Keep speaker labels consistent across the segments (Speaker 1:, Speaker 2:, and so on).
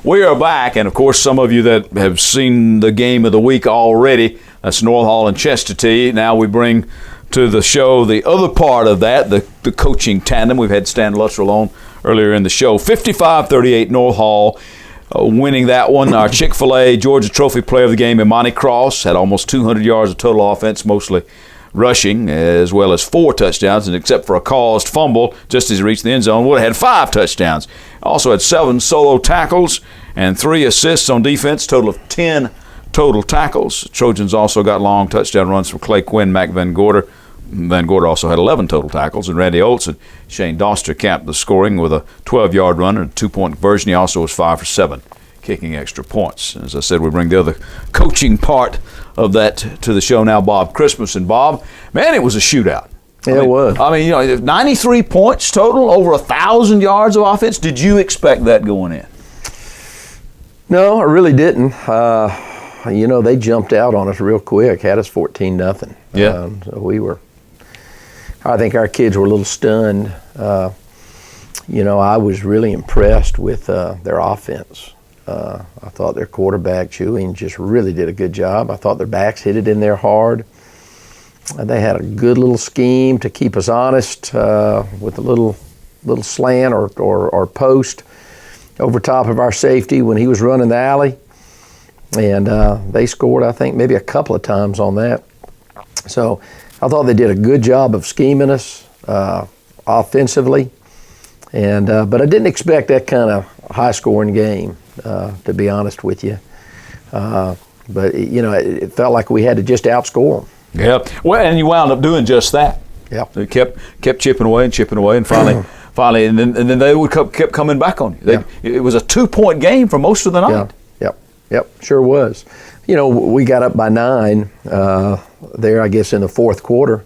Speaker 1: We are back, and of course, some of you that have seen the game of the week already, that's North Hall and Chestatee. Now we bring to the show the other part of that, the coaching tandem. We've had Stan Luttrell on earlier in the show. 55-38 North Hall winning that one. Our Chick-fil-A Georgia Trophy Player of the Game, Imani Cross, had almost 200 yards of total offense, mostly rushing, as well as 4 touchdowns, and except for a caused fumble just as he reached the end zone, would have had 5 touchdowns. Also had 7 solo tackles and 3 assists on defense, total of 10 total tackles. Trojans also got long touchdown runs from Clay Quinn, Mac Van Gorder. Van Gorder also had 11 total tackles, and Randy Olds and Shane Doster capped the scoring with a 12-yard run and a 2-point conversion. He also was 5 for 7, kicking extra points. As I said, we bring the other coaching part of that to the show now, Bob Christmas. And Bob, man, it was a shootout.
Speaker 2: It was.
Speaker 1: 93 points total, over 1,000 yards of offense. Did you expect that going in?
Speaker 2: No, I really didn't. They jumped out on us real quick, had us 14-0.
Speaker 1: Yeah.
Speaker 2: So I think our kids were a little stunned. I was really impressed with their offense. I thought their quarterback, Chewing, just really did a good job. I thought their backs hit it in there hard. They had a good little scheme to keep us honest with a little slant or post over top of our safety when he was running the alley. And they scored, I think, maybe a couple of times on that. So I thought they did a good job of scheming us offensively. But I didn't expect that kind of high-scoring game, to be honest with you. But it felt like we had to just outscore them.
Speaker 1: Yeah. Well, and you wound up doing just that.
Speaker 2: Yeah.
Speaker 1: They kept chipping away, and finally, and then they kept coming back on you. It was a 2-point game for most of the night.
Speaker 2: Yep, sure was. We got up by 9 there, I guess, in the fourth quarter,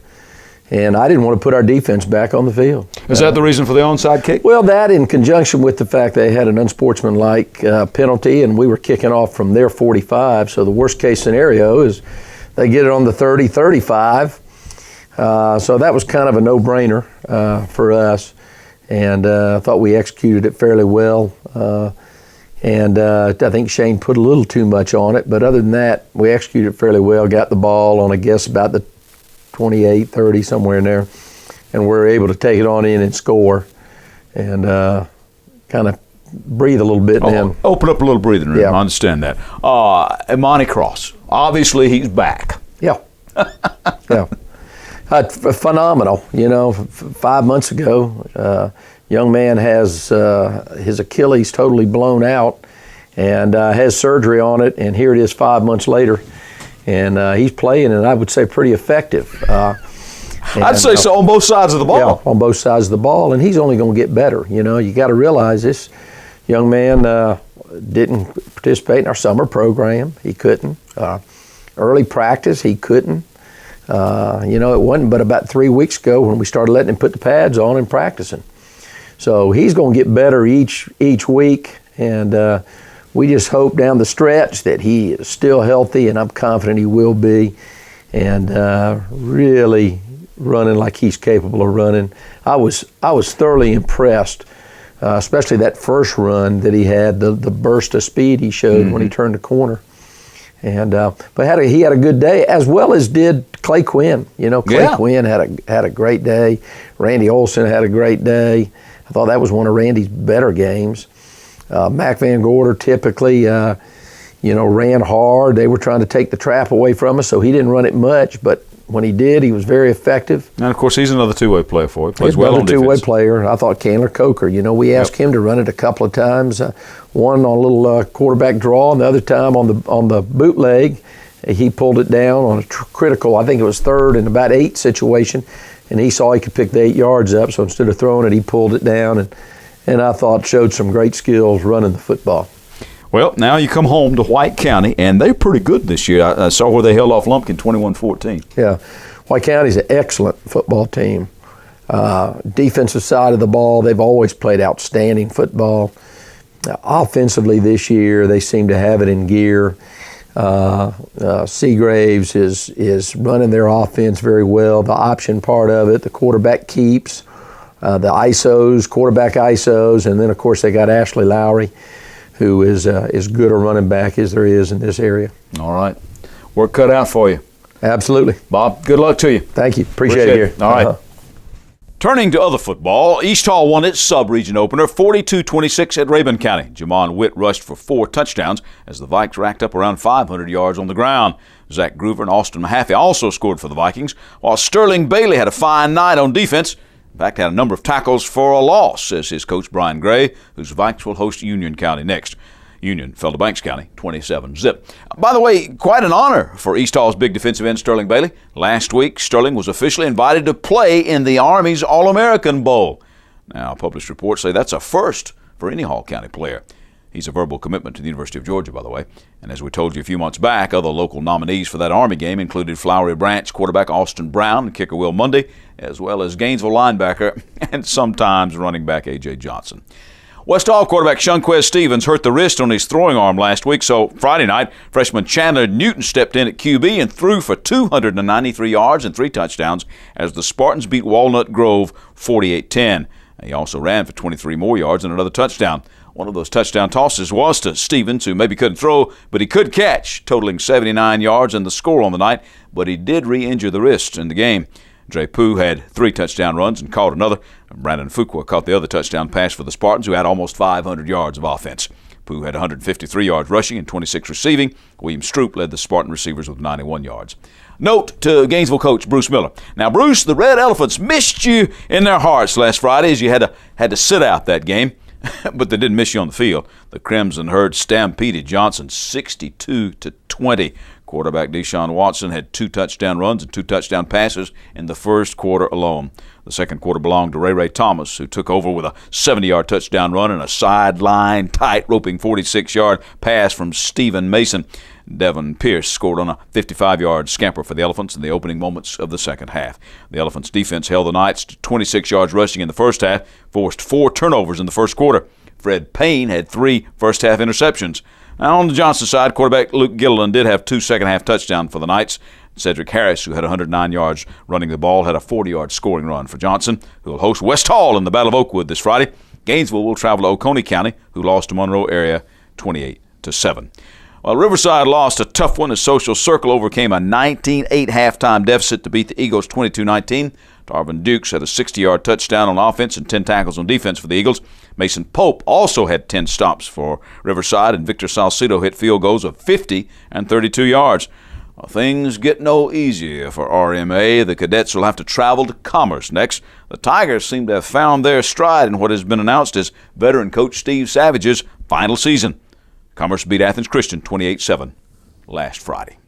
Speaker 2: and I didn't want to put our defense back on the field.
Speaker 1: Is that the reason for the onside kick?
Speaker 2: Well, that in conjunction with the fact they had an unsportsmanlike penalty, and we were kicking off from their 45, so the worst-case scenario is they get it on the 30, 35. So that was kind of a no-brainer for us, and I thought we executed it fairly well. And I think Shane put a little too much on it, but other than that, we executed it fairly well, got the ball on, I guess, about the 28, 30, somewhere in there, and we were able to take it on in and score and kind of breathe a little bit.
Speaker 1: Open up a little breathing room. Yeah. I understand that. Imani Cross, obviously he's back.
Speaker 2: Yeah. Yeah. Phenomenal. 5 months ago, young man has his Achilles totally blown out and has surgery on it, and here it is 5 months later, and he's playing, and I would say pretty effective.
Speaker 1: I'd say so on both sides of the ball.
Speaker 2: Yeah, on both sides of the ball, and he's only going to get better. You got to realize this young man didn't participate in our summer program. He couldn't. Early practice, he couldn't. It wasn't but about 3 weeks ago when we started letting him put the pads on and practicing. So he's going to get better each week, and we just hope down the stretch that he is still healthy, and I'm confident he will be, and really running like he's capable of running. I was thoroughly impressed, especially that first run that he had, the burst of speed he showed when he turned the corner. And but he had a good day, as well as did Clay Quinn. Clay Quinn had a great day. Randy Olson had a great day. I thought that was one of Randy's better games. Mac Van Gorder typically, ran hard. They were trying to take the trap away from us, so he didn't run it much. But when he did, he was very effective.
Speaker 1: And, of course, he's another two-way player for you. Plays well on defense.
Speaker 2: Another two-way player. I thought Candler Coker, we asked him to run it a couple of times. One on a little quarterback draw, and the other time on the bootleg. He pulled it down on a critical, I think it was 3rd and about 8 situation, and he saw he could pick the 8 yards up, so instead of throwing it, he pulled it down, and I thought showed some great skills running the football.
Speaker 1: Well, now you come home to White County, and they're pretty good this year. I saw where they held off Lumpkin 21-14.
Speaker 2: Yeah, White County's an excellent football team. Defensive side of the ball, they've always played outstanding football. Offensively this year, they seem to have it in gear. Seagraves is running their offense very well. The option part of it, the quarterback keeps, the ISOs, quarterback ISOs, and then of course they got Ashley Lowry. who is as good a running back as there is in this area.
Speaker 1: All right. Work cut out for you.
Speaker 2: Absolutely.
Speaker 1: Bob, good luck to you.
Speaker 2: Thank you. Appreciate it here.
Speaker 1: All right. Turning to other football, East Hall won its sub-region opener 42-26 at Rabun County. Jamon Witt rushed for 4 touchdowns as the Vikes racked up around 500 yards on the ground. Zach Groover and Austin Mahaffey also scored for the Vikings, while Sterling Bailey had a fine night on defense. In fact, had a number of tackles for a loss, says his coach Brian Gray, whose Vikes will host Union County next. Union fell to Banks County 27-0. By the way, quite an honor for East Hall's big defensive end Sterling Bailey. Last week, Sterling was officially invited to play in the Army's All-American Bowl. Now, published reports say that's a first for any Hall County player. He's a verbal commitment to the University of Georgia, by the way. And as we told you a few months back, other local nominees for that Army game included Flowery Branch quarterback Austin Brown and kicker Will Mundy, as well as Gainesville linebacker and sometimes running back A.J. Johnson. West Hall quarterback Shunquez Stevens hurt the wrist on his throwing arm last week, so Friday night, freshman Chandler Newton stepped in at QB and threw for 293 yards and 3 touchdowns as the Spartans beat Walnut Grove 48-10. He also ran for 23 more yards and another touchdown. One of those touchdown tosses was to Stevens, who maybe couldn't throw, but he could catch, totaling 79 yards and the score on the night, but he did re-injure the wrist in the game. Dre Pooh had 3 touchdown runs and caught another. Brandon Fuqua caught the other touchdown pass for the Spartans, who had almost 500 yards of offense. Pooh had 153 yards rushing and 26 receiving. William Stroop led the Spartan receivers with 91 yards. Note to Gainesville coach Bruce Miller. Now, Bruce, the Red Elephants missed you in their hearts last Friday as you had to sit out that game, but they didn't miss you on the field. The Crimson Herd stampeded Johnson 62-20. Quarterback Deshaun Watson had 2 touchdown runs and 2 touchdown passes in the first quarter alone. The second quarter belonged to Ray Thomas, who took over with a 70-yard touchdown run and a sideline tight-roping 46-yard pass from Stephen Mason. Devin Pierce scored on a 55-yard scamper for the Elephants in the opening moments of the second half. The Elephants' defense held the Knights to 26 yards rushing in the first half, forced 4 turnovers in the first quarter. Fred Payne had 3 first-half interceptions. Now, on the Johnson side, quarterback Luke Gilliland did have 2 second-half touchdowns for the Knights. Cedric Harris, who had 109 yards running the ball, had a 40-yard scoring run for Johnson, who will host West Hall in the Battle of Oakwood this Friday. Gainesville will travel to Oconee County, who lost to Monroe area 28-7. Well, Riverside lost a tough one as Social Circle overcame a 19-8 halftime deficit to beat the Eagles 22-19. Darvin Dukes had a 60-yard touchdown on offense and 10 tackles on defense for the Eagles. Mason Pope also had 10 stops for Riverside, and Victor Salcido hit field goals of 50 and 32 yards. Well, things get no easier for RMA. The Cadets will have to travel to Commerce next. The Tigers seem to have found their stride in what has been announced as veteran coach Steve Savage's final season. Commerce beat Athens Christian 28-7 last Friday.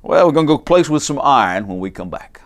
Speaker 1: Well, we're going to go play with some iron when we come back.